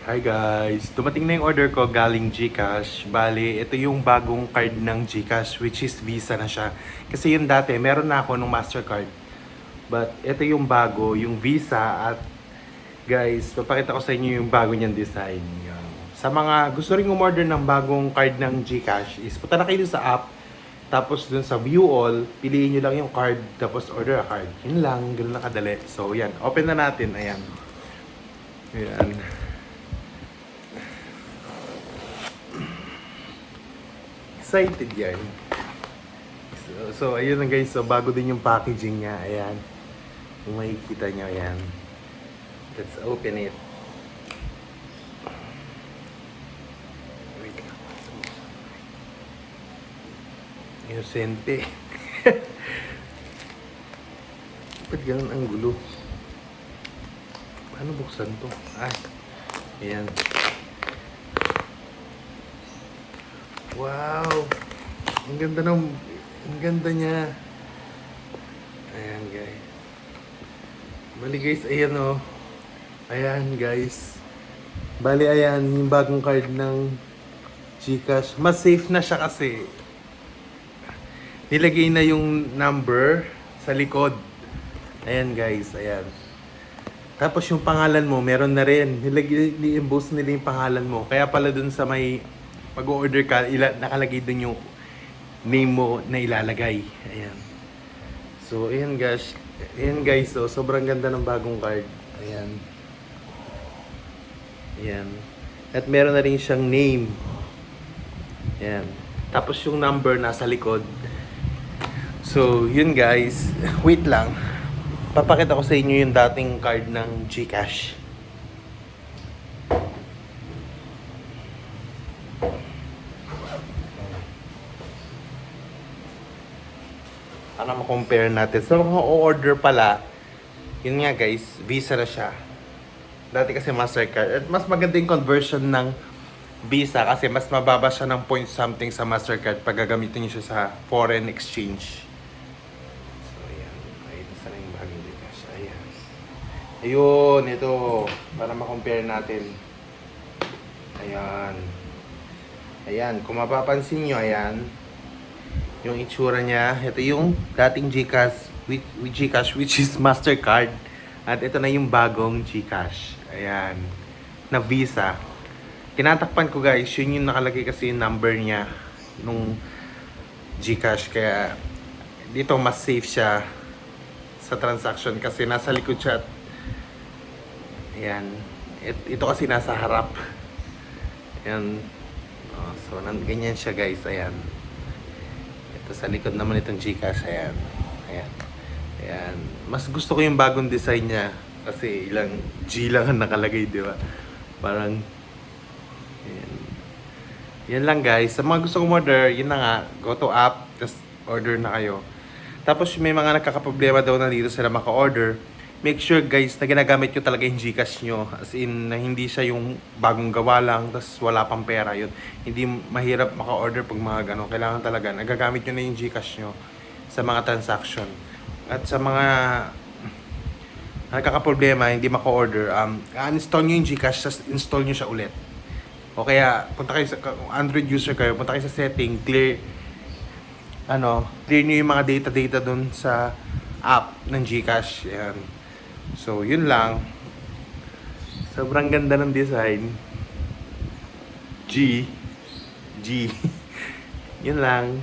Hi guys! Dumating na yung order ko galing GCash. Bali, ito yung bagong card ng GCash which is Visa na siya. Kasi yung dati, meron na ako ng Mastercard. But ito yung bago, yung Visa at guys, papakita ko sa inyo yung bago niyang design. Yan. Sa mga gusto rin umorder ng bagong card ng GCash is punta na kayo sa app. Tapos dun sa view all, piliin nyo lang yung card tapos order a card. Yun lang, ganun lang kadali. So yan, open na natin. Ayan. Ayan. Excited yan. So ayun na guys. So, bago din yung packaging niya. Ayan. Kung makikita nyo, ayan. Let's open it. Wait lang. Inosente. Ba't ganun ang gulo? Paano buksan to? Ay. Ayan. Wow! Ang ganda niya. Ayan guys. Bali guys, ayan o. Ayan guys. Bali ayan, yung bagong card ng GCash. Mas safe na siya kasi. Nilagay na yung number sa likod. Ayan guys, ayan. Tapos yung pangalan mo, meron na rin. Ni-emboss nila yung pangalan mo. Kaya pala dun sa may pag-order ka, nakalagay dun yung name mo na ilalagay. Ayan. So, ayan guys. Ayan guys, so, sobrang ganda ng bagong card. Ayan. Ayan. At meron na rin siyang name. Ayan. Tapos yung number nasa likod. So, yun guys. Wait lang. Papakita ko sa inyo yung dating card ng GCash. Para ma-compare natin. So, mga order pala, yun nga guys, Visa na siya. Dati kasi Mastercard. At mas maganda yung conversion ng Visa kasi mas mababa siya ng point something sa Mastercard pag gagamitin niyo siya sa foreign exchange. So, ayan. Ay, nasa na yung bagong Gcash. Ayan. Ayun, ito. Para ma-compare natin. Ayan. Ayan. Kung mapapansin nyo, ayan. Yung itsura niya, ito yung dating GCash which is Mastercard. At ito na yung bagong GCash. Ayan. Na Visa. Tinatakpan ko guys, yun yung nakalagay kasi yung number niya nung GCash. Kaya dito mas safe siya sa transaction kasi nasa likod siya. Ayan. Ito kasi nasa harap. Ayan. So, ganyan siya guys. Ayan. Ito sa likod naman itong GCash. Ayan. Ayan. Ayan. Mas gusto ko yung bagong design niya. Kasi ilang G lang ang nakalagay, di ba? Parang, ayan. Yan lang guys. Sa mga gusto kong order, yun na nga. Go to app, just order na kayo. Tapos may mga nagkakaproblema daw na dito sila maka-order. Make sure guys na ginagamit nyo talaga yung GCash nyo. As in, na hindi siya yung bagong gawa lang, tapos wala pang pera yun. Hindi mahirap maka-order pag mga gano'n. Kailangan talaga, nagagamit nyo na yung GCash nyo sa mga transaction. At sa mga nagkakaproblema, hindi maka-order, uninstall nyo yung GCash, tapos install nyo siya ulit. O kaya, punta kayo sa, kung Android user kayo, punta kayo sa setting, clear nyo yung mga data dun sa app ng GCash. Yan. So, yun lang. Sobrang ganda ng design. G. Yun lang.